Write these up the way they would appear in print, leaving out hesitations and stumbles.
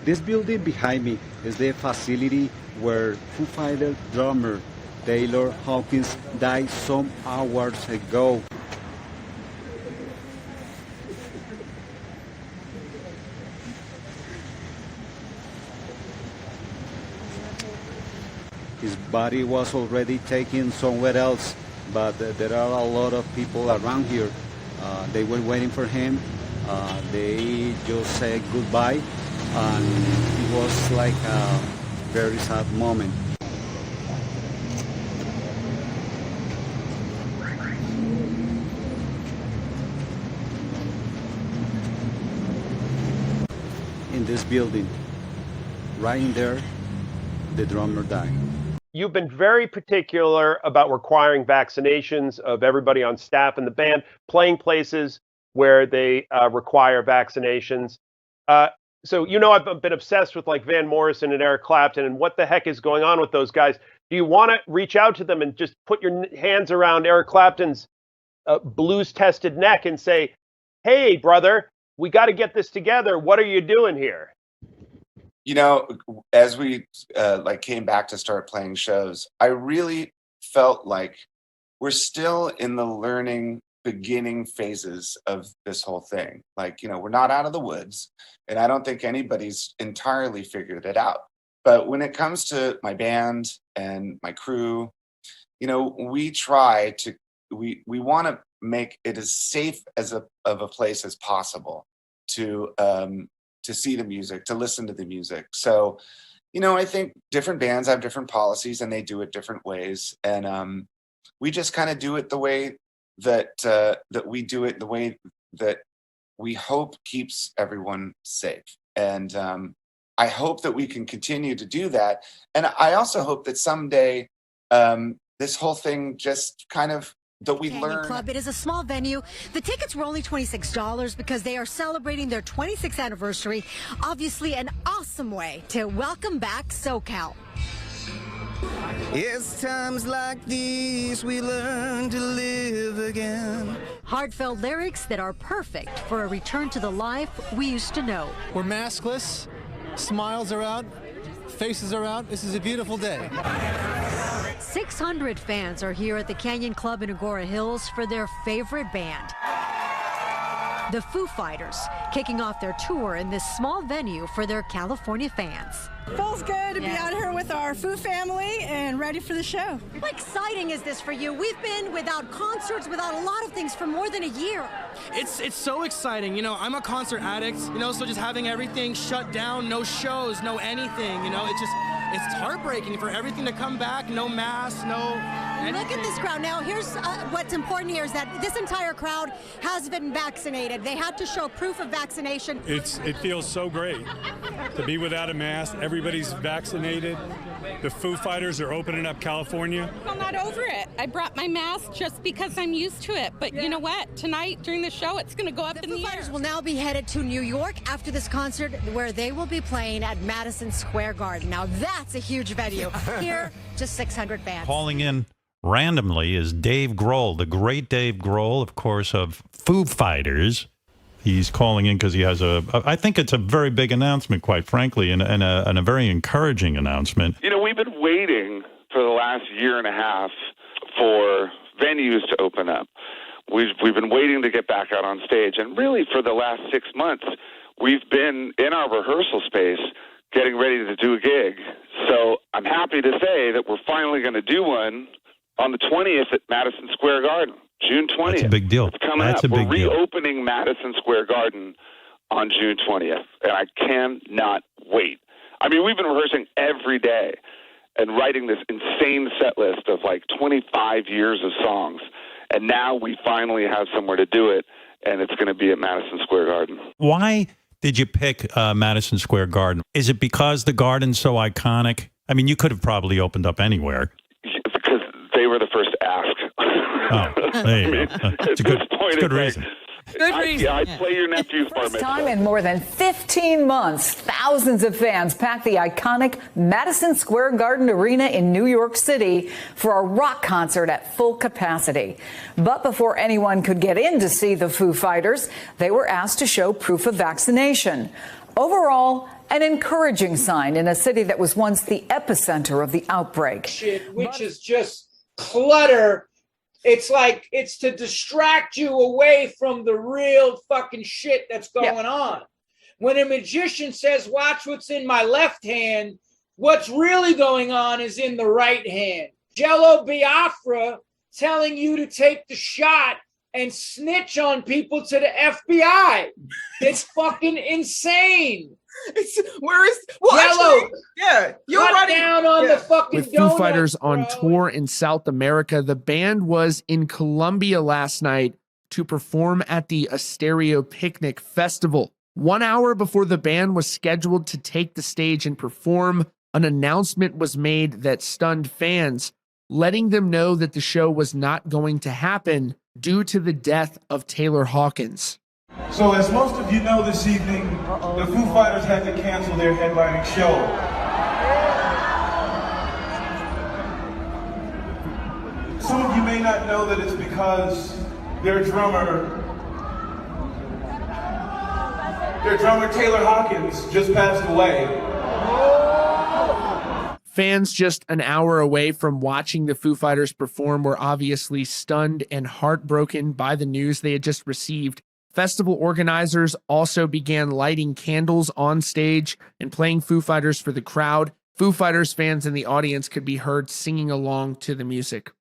This building behind me is the facility where Foo Fighters drummer Taylor Hawkins died some hours ago. His body was already taken somewhere else, but there are a lot of people around here. They were waiting for him. They just said goodbye, and it was like a very sad moment. In this building, right in there, the drummer died. You've been very particular about requiring vaccinations of everybody on staff in the band, playing places where they require vaccinations. So, you know, I've been obsessed with like Van Morrison and Eric Clapton and what the heck is going on with those guys. Do you want to reach out to them and just put your hands around Eric Clapton's blues-tested neck and say, hey, brother, we got to get this together. What are you doing here? You know, as we came back to start playing shows, I really felt like we're still in the learning beginning phases of this whole thing. Like, you know, we're not out of the woods, and I don't think anybody's entirely figured it out. But when it comes to my band and my crew, you know, we want to make it as safe of a place as possible to see the music, to listen to the music. So, you know, I think different bands have different policies and they do it different ways. And we just kind of do it the way that we do it, the way that we hope keeps everyone safe. And I hope that we can continue to do that. And I also hope that someday this whole thing just kind of, that we learn. Club. It is a small venue. The tickets were only $26 because they are celebrating their 26th anniversary. Obviously, an awesome way to welcome back SoCal. It's times like these we learn to live again. Heartfelt lyrics that are perfect for a return to the life we used to know. We're maskless. Smiles are out. Faces are out. This is a beautiful day. 600 fans are here at the Canyon Club in Agora Hills for their favorite band, the Foo Fighters, kicking off their tour in this small venue for their California fans. Feels good to be out here with our Foo family and ready for the show. How exciting is this for you? We've been without concerts, without a lot of things for more than a year. It's so exciting. You know, I'm a concert addict, you know, so just having everything shut down, no shows, no anything, you know, it's heartbreaking for everything to come back, no masks, no anything. Look at this crowd. Now, here's what's important here is that this entire crowd has been vaccinated. They had to show proof of vaccination. It feels so great to be without a mask. Everybody's vaccinated. The Foo Fighters are opening up California. I'm not over it. I brought my mask just because I'm used to it. But you know what? Tonight, during the show, it's going to go up in the air. The Foo Fighters will now be headed to New York after this concert, where they will be playing at Madison Square Garden. Now, that's a huge venue. Here, just 600 fans. Calling in randomly is Dave Grohl, the great Dave Grohl, of course, of Foo Fighters. He's calling in because he has I think it's a very big announcement, quite frankly, and a very encouraging announcement. You know, we've been waiting for the last year and a half for venues to open up. We've been waiting to get back out on stage. And really, for the last 6 months, we've been in our rehearsal space getting ready to do a gig. So I'm happy to say that we're finally going to do one on the 20th at Madison Square Garden. June 20th. That's a big deal. It's coming That's up. a big We're deal. reopening Madison Square Garden on June 20th, and I cannot wait. I mean, we've been rehearsing every day and writing this insane set list of like 25 years of songs, and now we finally have somewhere to do it, and it's going to be at Madison Square Garden. Why did you pick Madison Square Garden? Is it because the garden's so iconic? I mean, you could have probably opened up anywhere. Because they were the first to ask. Oh, there you go. It's a good reason. Good reason. I play your nephew's bar mitzvah. First time in more than 15 months, thousands of fans packed the iconic Madison Square Garden Arena in New York City for a rock concert at full capacity. But before anyone could get in to see the Foo Fighters, they were asked to show proof of vaccination. Overall, An encouraging sign in a city that was once the epicenter of the outbreak. Which is just clutter. It's like it's to distract you away from the real fucking shit that's going on. When a magician says, watch what's in my left hand, what's really going on is in the right hand. Jello Biafra telling you to take the shot and snitch on people to the FBI. It's fucking insane. Where is Jello? You're cut running down on the fucking with Foo donuts, Fighters on bro. tour in South America. The band was in Colombia last night to perform at the Asterio Picnic Festival. 1 hour before the band was scheduled to take the stage and perform, an announcement was made that stunned fans, letting them know that the show was not going to happen due to the death of Taylor Hawkins. So as most of you know this evening, the Foo Fighters had to cancel their headlining show. Some of you may not know that it's because their drummer Taylor Hawkins just passed away. Fans just an hour away from watching the Foo Fighters perform were obviously stunned and heartbroken by the news they had just received. Festival organizers also began lighting candles on stage and playing Foo Fighters for the crowd. Foo Fighters fans in the audience could be heard singing along to the music.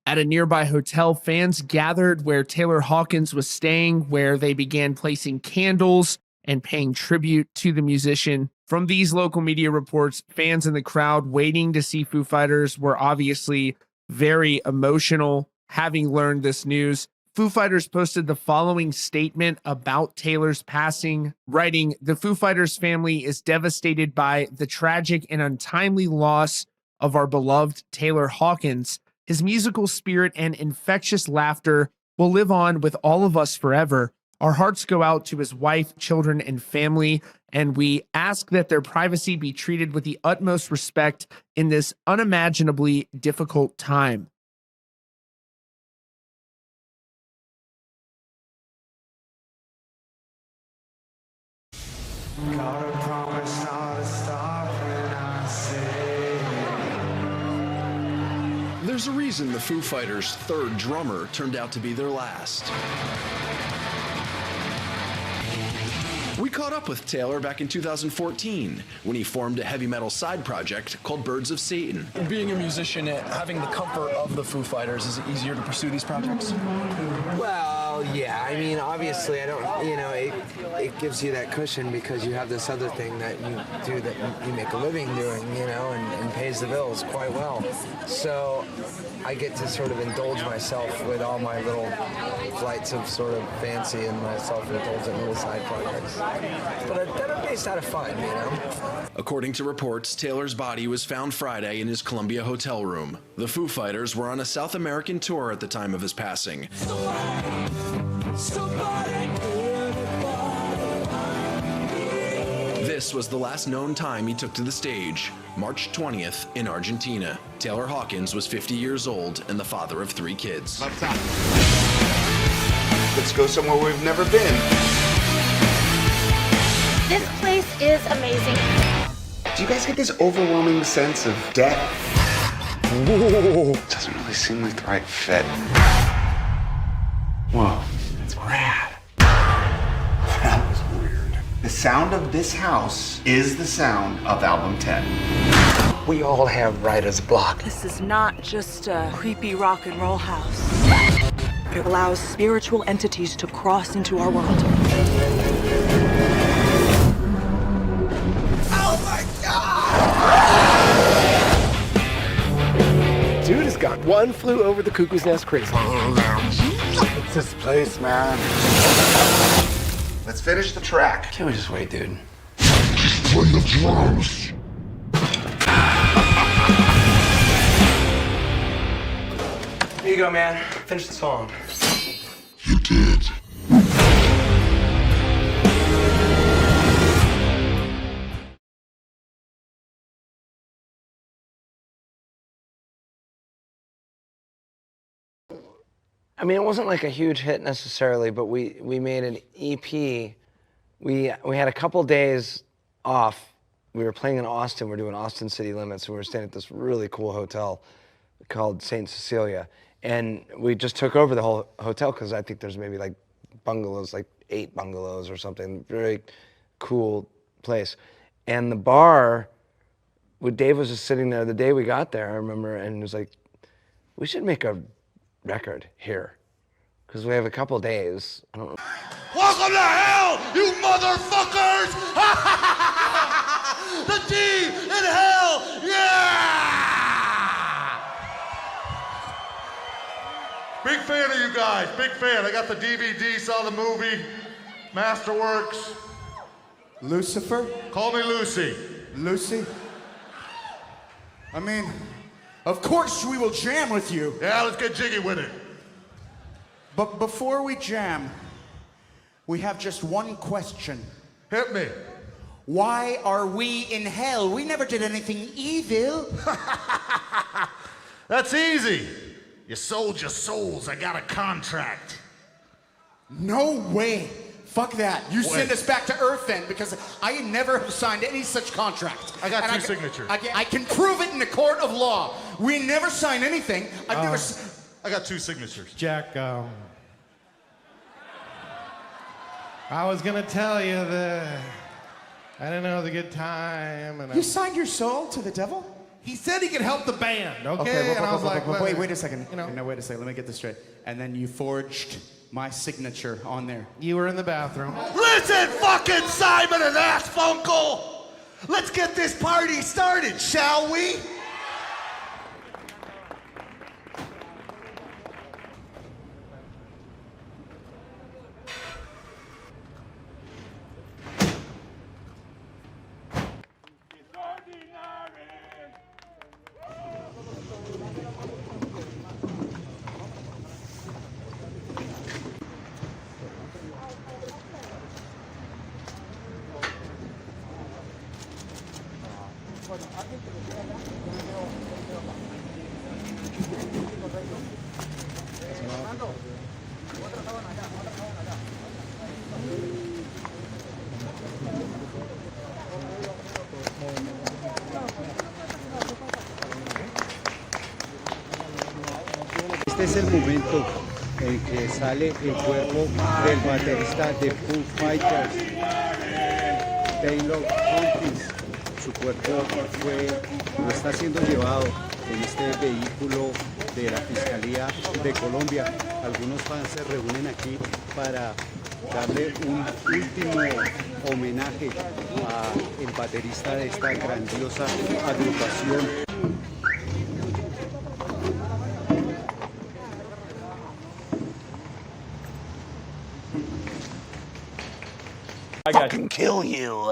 At a nearby hotel, fans gathered where Taylor Hawkins was staying, where they began placing candles and paying tribute to the musician. From these local media reports, fans in the crowd waiting to see Foo Fighters were obviously very emotional having learned this news. Foo Fighters posted the following statement about Taylor's passing, writing, "The Foo Fighters family is devastated by the tragic and untimely loss of our beloved Taylor Hawkins. His musical spirit and infectious laughter will live on with all of us forever. Our hearts go out to his wife, children, and family, and we ask that their privacy be treated with the utmost respect in this unimaginably difficult time." There's a reason the Foo Fighters' third drummer turned out to be their last. We caught up with Taylor back in 2014 when he formed a heavy metal side project called Birds of Satan. Being a musician, having the comfort of the Foo Fighters, is it easier to pursue these projects? Well, yeah. I mean, obviously, I don't, it gives you that cushion because you have this other thing that you do that you make a living doing, and pays the bills quite well. So I get to sort of indulge myself with all my little flights of sort of fancy and my self-indulgent little side projects. But they're based out of fun, According to reports, Taylor's body was found Friday in his Columbia hotel room. The Foo Fighters were on a South American tour at the time of his passing. This was the last known time he took to the stage, March 20th in Argentina. Taylor Hawkins was 50 years old and the father of 3 kids. Let's go somewhere we've never been. This place is amazing. Do you guys get this overwhelming sense of death? Whoa. Doesn't really seem like the right fit. Whoa, that's rad. That was weird. The sound of this house is the sound of album 10. We all have writer's block. This is not just a creepy rock and roll house. It allows spiritual entities to cross into our world. Oh my God! Dude has got one flew over the cuckoo's nest crazy. What's this place, man? Let's finish the track. Can't we just wait, dude? Just play the drums. Here you go, man. Finish the song. You did. mean, it wasn't like a huge hit necessarily, but we made an EP. We had a couple days off. We were playing in Austin. We're doing Austin City Limits, and we were staying at this really cool hotel called St. Cecilia. And we just took over the whole hotel because I think there's maybe like bungalows, like 8 bungalows or something. Very cool place. And the bar, Dave was just sitting there the day we got there, I remember, and he was like, we should make a record here because we have a couple days. I don't know. Welcome to hell, you motherfuckers! The D in hell, yeah! Big fan of you guys, big fan. I got the DVD, saw the movie, Masterworks. Lucifer? Call me Lucy. Lucy? I mean, of course we will jam with you. Yeah, let's get jiggy with it. But before we jam, we have just one question. Hit me. Why are we in hell? We never did anything evil. That's easy. You sold your souls. I got a contract. No way. Fuck that. You Wait. send us back to Earth then, because I never have signed any such contract. I got And two signatures. I can prove it in the court of law. We never signed anything. I've never. I got 2 signatures. Jack, I was gonna tell you that I didn't know it was a good time, and You signed your soul to the devil? he said he could help the band. Okay, well, and I was like, wait a second. You know, No, wait a second. Let me get this straight. And then you forged my signature on there. you were in the bathroom. Listen, fucking Simon and Assfunkle! Let's get this party started, shall we? Este es el momento en que sale el cuerpo del baterista de Foo Fighters, Taylor Hawkins. Su cuerpo está siendo llevado en este vehículo de la Fiscalía de Colombia. Algunos fans se reúnen aquí para darle un último homenaje al baterista de esta grandiosa agrupación. I got Fucking kill you.